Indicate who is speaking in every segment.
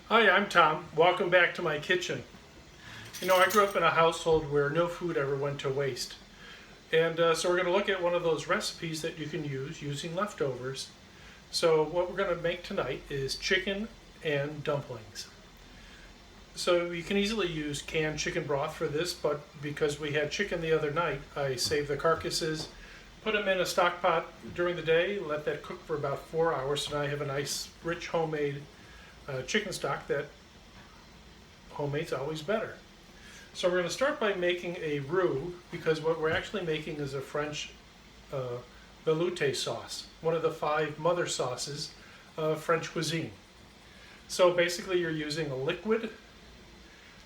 Speaker 1: Hi, I'm Tom. Welcome back to my kitchen. You know, I grew up in a household where no food ever went to waste. So we're going to look at one of those recipes that you can use using leftovers. So what we're going to make tonight is chicken and dumplings. So you can easily use canned chicken broth for this, but because we had chicken the other night, I saved the carcasses, put them in a stock pot during the day, let that cook for about 4 hours, so now I have a nice, rich homemade chicken stock that homemade's always better. So we're going to start by making a roux because what we're actually making is a French velouté sauce, one of the 5 mother sauces of French cuisine. So basically you're using a liquid,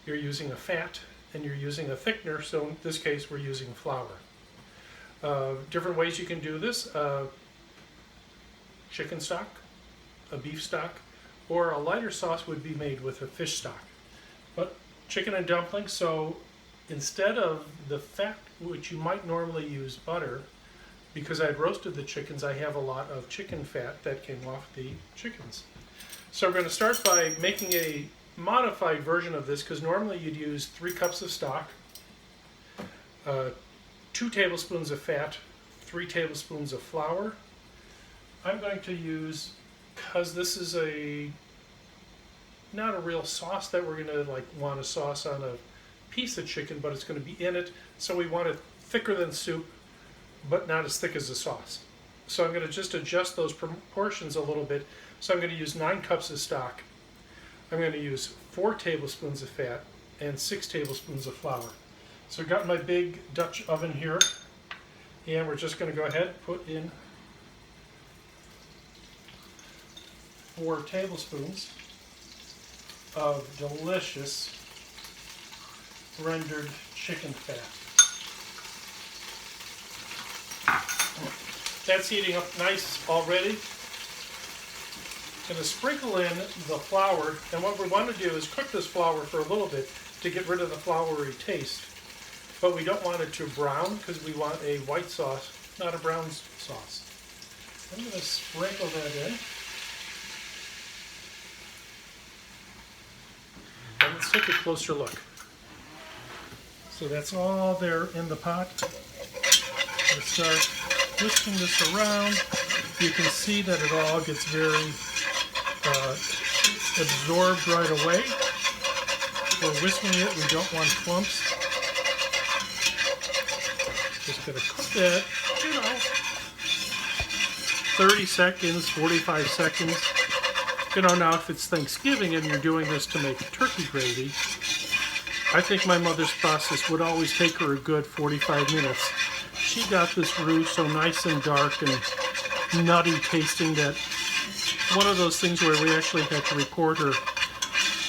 Speaker 1: you're using a fat, and you're using a thickener, so in this case we're using flour. Different ways you can do this, chicken stock, a beef stock, or a lighter sauce would be made with a fish stock. But chicken and dumplings, so instead of the fat, which you might normally use butter, because I'd roasted the chickens, I have a lot of chicken fat that came off the chickens. So we're going to start by making a modified version of this, because normally you'd use 3 cups of stock, 2 tablespoons of fat, 3 tablespoons of flour. I'm going to use, because this is not a real sauce that we're going to want a sauce on a piece of chicken, but it's going to be in it, so we want it thicker than soup, but not as thick as the sauce. So I'm going to just adjust those proportions a little bit. So I'm going to use 9 cups of stock. I'm going to use 4 tablespoons of fat and 6 tablespoons of flour. So I've got my big Dutch oven here, and we're just going to go ahead and put in 4 tablespoons of delicious rendered chicken fat. That's heating up nice already. Going to sprinkle in the flour, and what we want to do is cook this flour for a little bit to get rid of the floury taste. But we don't want it to brown because we want a white sauce, not a brown sauce. I'm going to sprinkle that in. And let's take a closer look. So that's all there in the pot. Let's start whisking this around. You can see that it all gets very absorbed right away. We're whisking it, we don't want clumps. Just gonna cook that, 30 seconds, 45 seconds. Now if it's Thanksgiving and you're doing this to make turkey gravy, I think my mother's process would always take her a good 45 minutes. She got this roux so nice and dark and nutty tasting that one of those things where we actually had to record her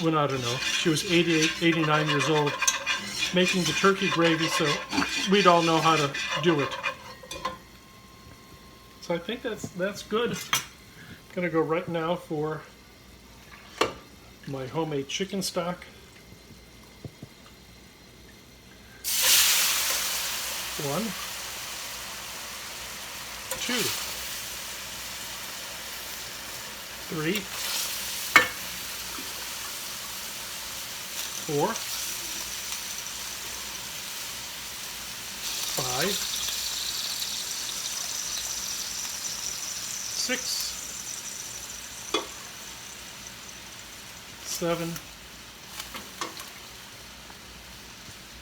Speaker 1: when, I don't know, she was 88, 89 years old, making the turkey gravy so we'd all know how to do it. So I think that's good. Gonna go right now for my homemade chicken stock. 1, 2, 3, 4, 5, 6, 7,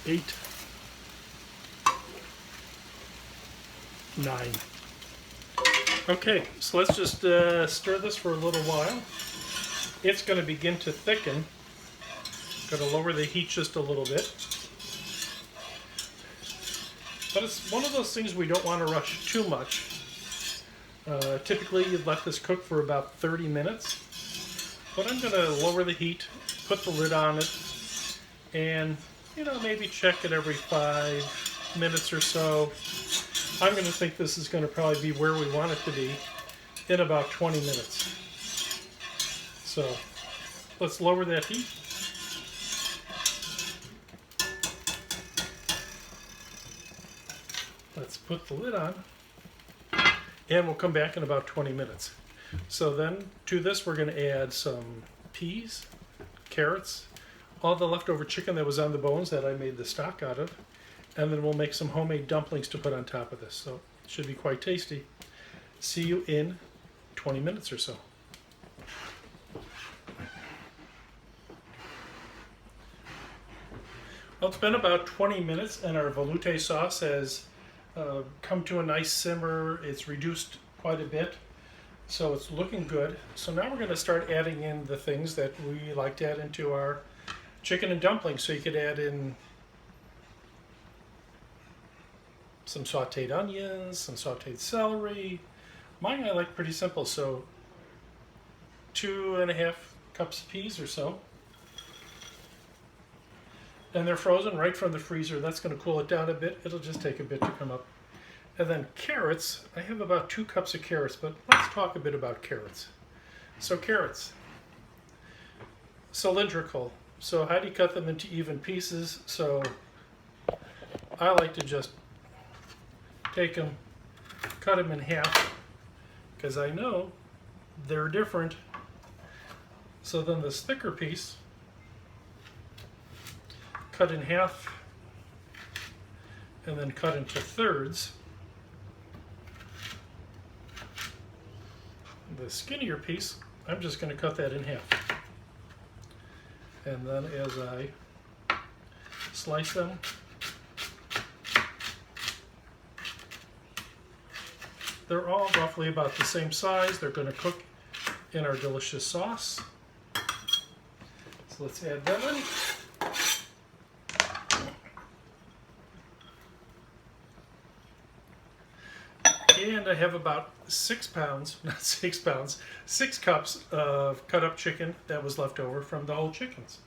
Speaker 1: 8, 9. Okay, so let's just stir this for a little while. It's going to begin to thicken. Going to lower the heat just a little bit. But it's one of those things we don't want to rush too much. Typically you'd let this cook for about 30 minutes. But I'm going to lower the heat, put the lid on it, and maybe check it every 5 minutes or so. I'm going to think this is going to probably be where we want it to be in about 20 minutes. So let's lower that heat. Let's put the lid on, and we'll come back in about 20 minutes. So then to this we're going to add some peas. carrots, all the leftover chicken that was on the bones that I made the stock out of, and then we'll make some homemade dumplings to put on top of this. So it should be quite tasty. See you in 20 minutes or so. Well, it's been about 20 minutes and our velouté sauce has come to a nice simmer. It's reduced quite a bit, so it's looking good. So now we're going to start adding in the things that we like to add into our chicken and dumplings. So you could add in some sauteed onions, some sauteed celery. Mine I like pretty simple, so 2.5 cups of peas or so. And they're frozen right from the freezer. That's going to cool it down a bit. It'll just take a bit to come up. And then carrots. I have about 2 cups of carrots, but let's talk a bit about carrots. So carrots, cylindrical. So how do you cut them into even pieces? So I like to just take them, cut them in half, because I know they're different. So then this thicker piece, cut in half and then cut into thirds. The skinnier piece, I'm just going to cut that in half. And then as I slice them, they're all roughly about the same size. They're going to cook in our delicious sauce. So let's add them in. And I have about 6 pounds, not 6 pounds, 6 cups of cut up chicken that was left over from the whole chickens.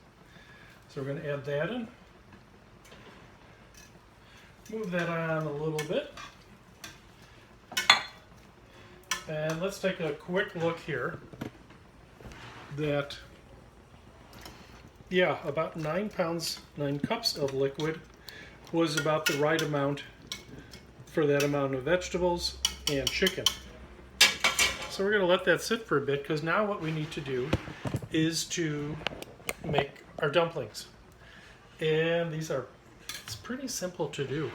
Speaker 1: So we're going to add that in. Move that on a little bit. And let's take a quick look here. That, yeah, about 9 cups of liquid was about the right amount for that amount of vegetables and chicken. So we're going to let that sit for a bit, because now what we need to do is to make our dumplings. And it's pretty simple to do.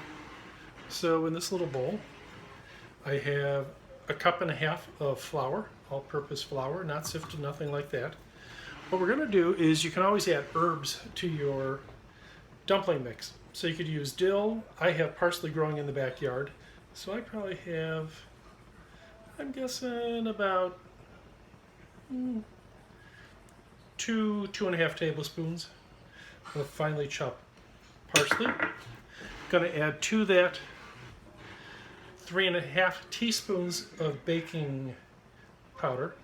Speaker 1: So in this little bowl, I have 1.5 cups of flour, all-purpose flour, not sifted, nothing like that. What we're going to do is, you can always add herbs to your dumpling mix. So you could use dill. I have parsley growing in the backyard, so I probably have, I'm guessing about 2.5 tablespoons of finely chopped parsley. Going to add to that 3.5 teaspoons of baking powder.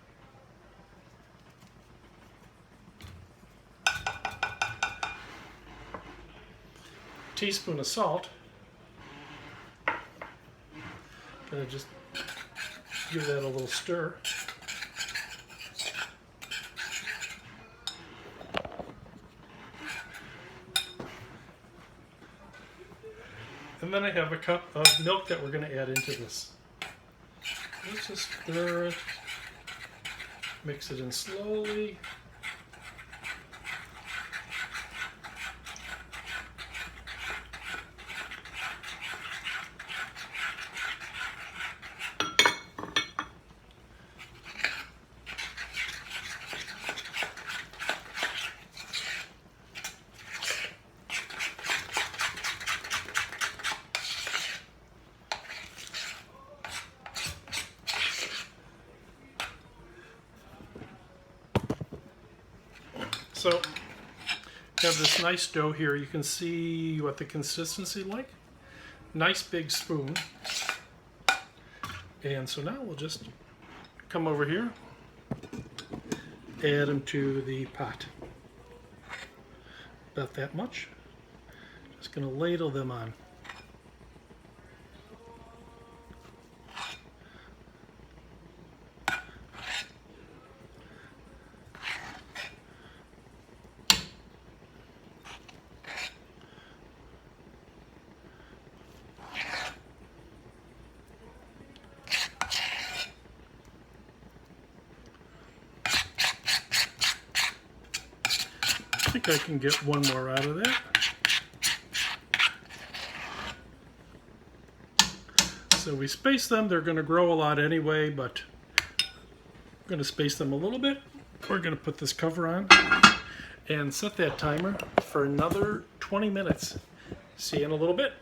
Speaker 1: Teaspoon of salt. Gonna just give that a little stir. And then I have a cup of milk that we're going to add into this. Let's just stir it, mix it in slowly. So you have this nice dough here. You can see what the consistency like. Nice big spoon. And so now we'll just come over here, add them to the pot. About that much. Just going to ladle them on. think I can get one more out of that. So we space them. They're going to grow a lot anyway, but I'm going to space them a little bit. We're going to put this cover on and set that timer for another 20 minutes. See you in a little bit.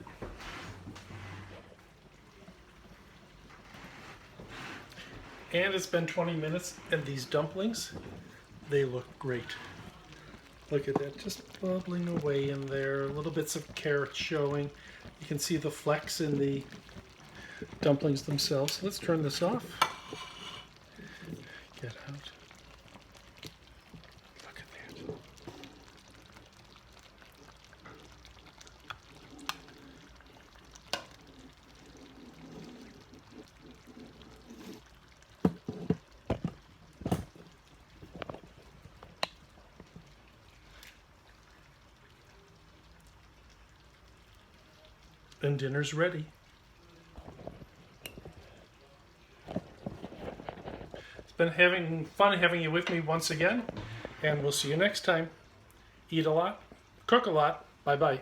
Speaker 1: And it's been 20 minutes, and these dumplings, they look great. Look at that, just bubbling away in there. Little bits of carrot showing. You can see the flecks in the dumplings themselves. Let's turn this off. Get out. Look at that. And dinner's ready. It's been having fun having you with me once again, and we'll see you next time. Eat a lot, cook a lot. Bye-bye.